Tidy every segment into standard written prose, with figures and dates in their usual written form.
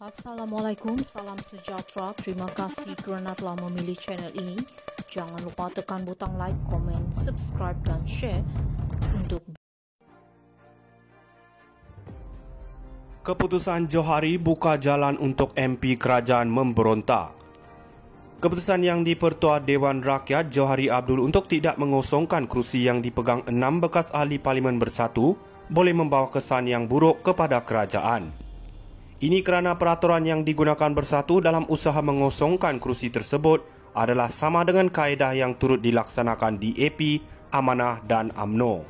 Assalamualaikum, salam sejahtera. Terima kasih kerana telah memilih channel ini. Jangan lupa tekan butang like, komen, subscribe dan share untuk Keputusan Johari buka jalan untuk MP Kerajaan memberontak. Keputusan yang di-Pertua Dewan Rakyat Johari Abdul untuk tidak mengosongkan kerusi yang dipegang 6 bekas ahli Parlimen Bersatu boleh membawa kesan yang buruk kepada kerajaan. Ini kerana peraturan yang digunakan Bersatu dalam usaha mengosongkan kerusi tersebut adalah sama dengan kaedah yang turut dilaksanakan di AP, Amanah dan UMNO.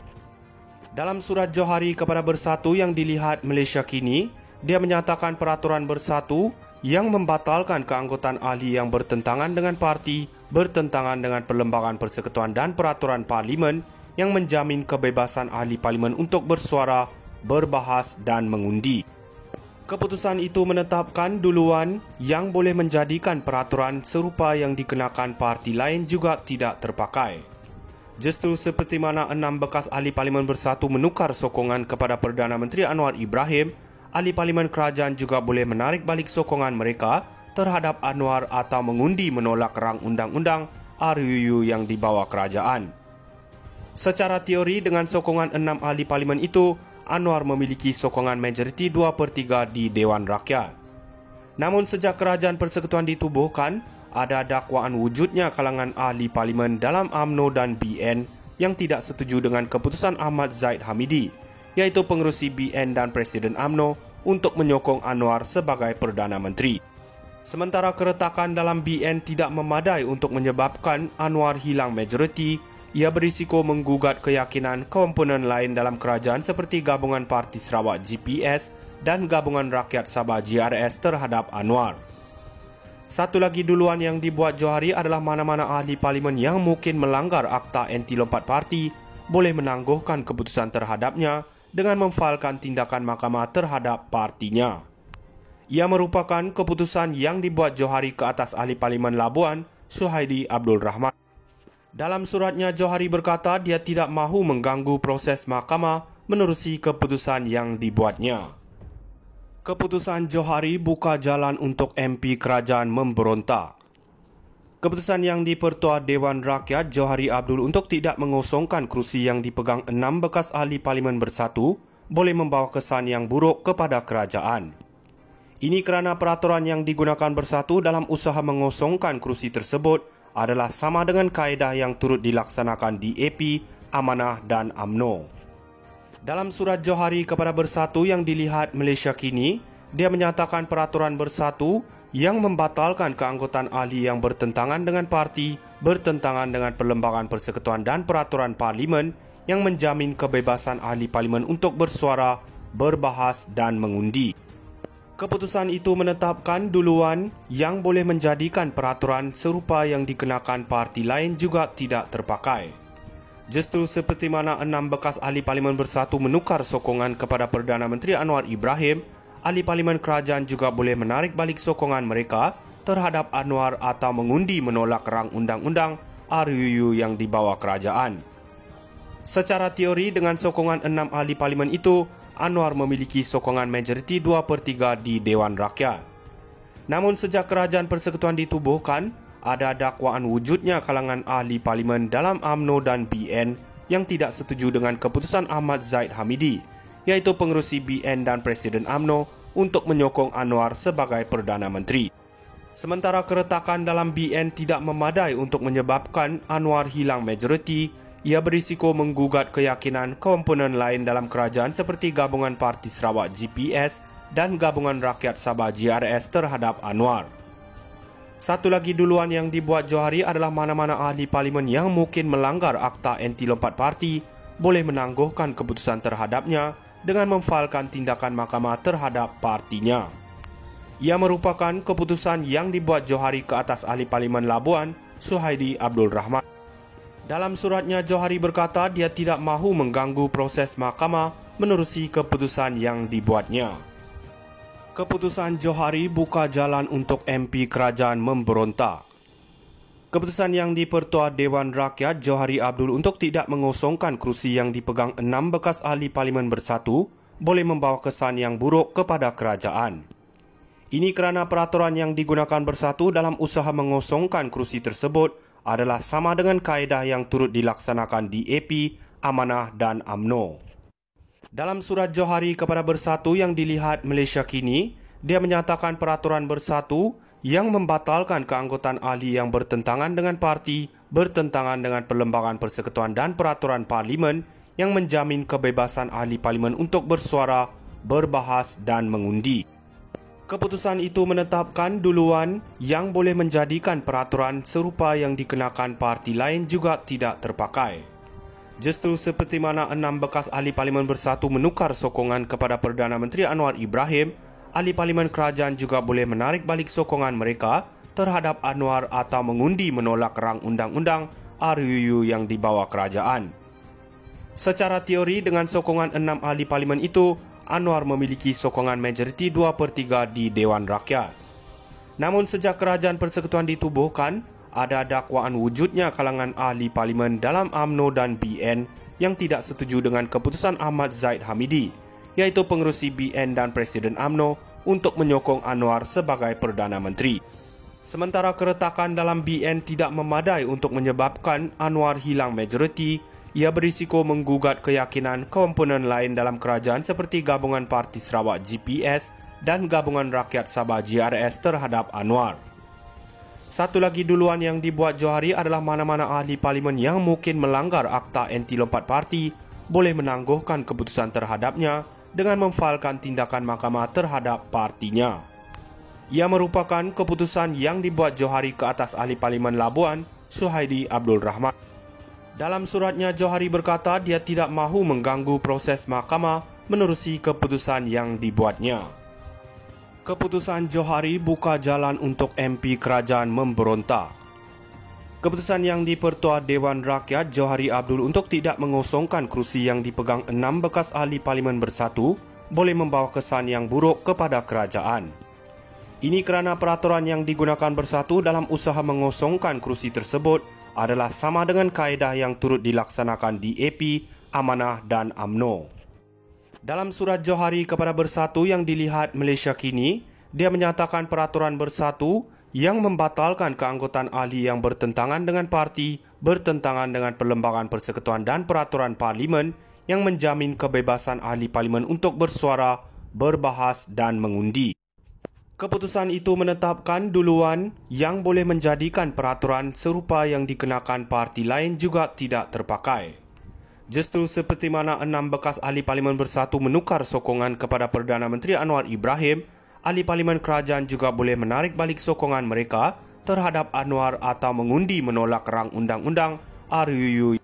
Dalam surat Johari kepada Bersatu yang dilihat Malaysia Kini, dia menyatakan peraturan Bersatu yang membatalkan keanggotaan ahli yang bertentangan dengan parti, bertentangan dengan Perlembagaan Persekutuan dan Peraturan Parlimen yang menjamin kebebasan ahli Parlimen untuk bersuara, berbahas dan mengundi. Keputusan itu menetapkan duluan yang boleh menjadikan peraturan serupa yang dikenakan parti lain juga tidak terpakai. Justru seperti mana 6 bekas ahli Parlimen Bersatu menukar sokongan kepada Perdana Menteri Anwar Ibrahim, ahli Parlimen Kerajaan juga boleh menarik balik sokongan mereka terhadap Anwar atau mengundi menolak rang undang-undang RUU yang dibawa kerajaan. Secara teori, dengan sokongan 6 ahli Parlimen itu, Anwar memiliki sokongan majoriti 2/3 di Dewan Rakyat. Namun sejak Kerajaan Persekutuan ditubuhkan, ada dakwaan wujudnya kalangan ahli Parlimen dalam UMNO dan BN yang tidak setuju dengan keputusan Ahmad Zahid Hamidi, iaitu pengerusi BN dan Presiden UMNO untuk menyokong Anwar sebagai Perdana Menteri. Sementara keretakan dalam BN tidak memadai untuk menyebabkan Anwar hilang majoriti, ia berisiko menggugat keyakinan komponen lain dalam kerajaan seperti Gabungan Parti Sarawak GPS dan Gabungan Rakyat Sabah GRS terhadap Anwar. Satu lagi duluan yang dibuat Johari adalah mana-mana ahli Parlimen yang mungkin melanggar Akta Anti Lompat Parti boleh menangguhkan keputusan terhadapnya dengan memfailkan tindakan mahkamah terhadap partinya. Ia merupakan keputusan yang dibuat Johari ke atas ahli Parlimen Labuan, Suhaidi Abdul Rahman. Dalam suratnya, Johari berkata dia tidak mahu mengganggu proses mahkamah menerusi keputusan yang dibuatnya. Keputusan Johari buka jalan untuk MP Kerajaan memberontak. Keputusan yang di-Pertua Dewan Rakyat Johari Abdul untuk tidak mengosongkan kerusi yang dipegang 6 bekas ahli Parlimen Bersatu boleh membawa kesan yang buruk kepada kerajaan. Ini kerana peraturan yang digunakan Bersatu dalam usaha mengosongkan kerusi tersebut adalah sama dengan kaedah yang turut dilaksanakan di AP, Amanah dan UMNO. Dalam surat Johari kepada Bersatu yang dilihat Malaysia Kini, dia menyatakan peraturan Bersatu yang membatalkan keanggotaan ahli yang bertentangan dengan parti, bertentangan dengan Perlembagaan Persekutuan dan Peraturan Parlimen yang menjamin kebebasan ahli Parlimen untuk bersuara, berbahas dan mengundi. Keputusan itu menetapkan duluan yang boleh menjadikan peraturan serupa yang dikenakan parti lain juga tidak terpakai. Justru seperti mana 6 bekas ahli Parlimen Bersatu menukar sokongan kepada Perdana Menteri Anwar Ibrahim, ahli Parlimen Kerajaan juga boleh menarik balik sokongan mereka terhadap Anwar atau mengundi menolak rang undang-undang RUU yang dibawa kerajaan. Secara teori, dengan sokongan 6 ahli Parlimen itu, Anwar memiliki sokongan majoriti 2/3 di Dewan Rakyat. Namun sejak Kerajaan Persekutuan ditubuhkan, ada dakwaan wujudnya kalangan ahli Parlimen dalam UMNO dan BN yang tidak setuju dengan keputusan Ahmad Zahid Hamidi, iaitu pengerusi BN dan Presiden UMNO untuk menyokong Anwar sebagai Perdana Menteri. Sementara keretakan dalam BN tidak memadai untuk menyebabkan Anwar hilang majoriti, ia berisiko menggugat keyakinan komponen lain dalam kerajaan seperti Gabungan Parti Sarawak GPS dan Gabungan Rakyat Sabah GRS terhadap Anwar. Satu lagi duluan yang dibuat Johari adalah mana-mana ahli Parlimen yang mungkin melanggar Akta Anti Lompat Parti boleh menangguhkan keputusan terhadapnya dengan memfailkan tindakan mahkamah terhadap partinya. Ia merupakan keputusan yang dibuat Johari ke atas ahli Parlimen Labuan, Suhaidi Abdul Rahman. Dalam suratnya, Johari berkata dia tidak mahu mengganggu proses mahkamah menerusi keputusan yang dibuatnya. Keputusan Johari buka jalan untuk MP Kerajaan memberontak. Keputusan yang di-Pertua Dewan Rakyat Johari Abdul untuk tidak mengosongkan kerusi yang dipegang 6 bekas ahli Parlimen Bersatu boleh membawa kesan yang buruk kepada kerajaan. Ini kerana peraturan yang digunakan bersatu dalam usaha mengosongkan kerusi tersebut adalah sama dengan kaedah yang turut dilaksanakan di AP, Amanah dan UMNO. Dalam surat Johari kepada Bersatu yang dilihat Malaysia kini, dia menyatakan peraturan bersatu yang membatalkan keanggotaan ahli yang bertentangan dengan parti, bertentangan dengan Perlembagaan Persekutuan dan Peraturan Parlimen yang menjamin kebebasan ahli parlimen untuk bersuara, berbahas dan mengundi. Keputusan itu menetapkan duluan yang boleh menjadikan peraturan serupa yang dikenakan parti lain juga tidak terpakai. Justru seperti mana 6 bekas ahli parlimen bersatu menukar sokongan kepada Perdana Menteri Anwar Ibrahim, ahli parlimen kerajaan juga boleh menarik balik sokongan mereka terhadap Anwar atau mengundi menolak rang undang-undang RUU yang dibawa kerajaan. Secara teori, dengan sokongan 6 ahli parlimen itu, Anwar memiliki sokongan majoriti 2/3 di Dewan Rakyat. Namun sejak Kerajaan Persekutuan ditubuhkan, ada dakwaan wujudnya kalangan ahli parlimen dalam UMNO dan BN yang tidak setuju dengan keputusan Ahmad Zaid Hamidi, iaitu pengerusi BN dan Presiden UMNO untuk menyokong Anwar sebagai Perdana Menteri. Sementara keretakan dalam BN tidak memadai untuk menyebabkan Anwar hilang majoriti, ia berisiko menggugat keyakinan komponen lain dalam kerajaan seperti Gabungan Parti Sarawak GPS dan Gabungan Rakyat Sabah GRS terhadap Anwar. Satu lagi duluan yang dibuat Johari adalah mana-mana ahli parlimen yang mungkin melanggar Akta Anti Lompat Parti boleh menangguhkan keputusan terhadapnya dengan memfailkan tindakan mahkamah terhadap partinya. Ia merupakan keputusan yang dibuat Johari ke atas ahli parlimen Labuan, Suhaidi Abdul Rahman. Dalam suratnya, Johari berkata dia tidak mahu mengganggu proses mahkamah menerusi keputusan yang dibuatnya. Keputusan Johari buka jalan untuk MP kerajaan memberontak. Keputusan yang di-Pertua Dewan Rakyat Johari Abdul untuk tidak mengosongkan kerusi yang dipegang 6 bekas ahli parlimen bersatu boleh membawa kesan yang buruk kepada kerajaan. Ini kerana peraturan yang digunakan bersatu dalam usaha mengosongkan kerusi tersebut adalah sama dengan kaedah yang turut dilaksanakan di AP, Amanah dan UMNO. Dalam surat Johari kepada Bersatu yang dilihat Malaysia kini, dia menyatakan peraturan bersatu yang membatalkan keanggotaan ahli yang bertentangan dengan parti, bertentangan dengan Perlembagaan Persekutuan dan Peraturan Parlimen yang menjamin kebebasan ahli parlimen untuk bersuara, berbahas dan mengundi. Keputusan itu menetapkan duluan yang boleh menjadikan peraturan serupa yang dikenakan parti lain juga tidak terpakai. Justru seperti mana 6 bekas ahli parlimen bersatu menukar sokongan kepada Perdana Menteri Anwar Ibrahim, ahli parlimen kerajaan juga boleh menarik balik sokongan mereka terhadap Anwar atau mengundi menolak rang undang-undang RUU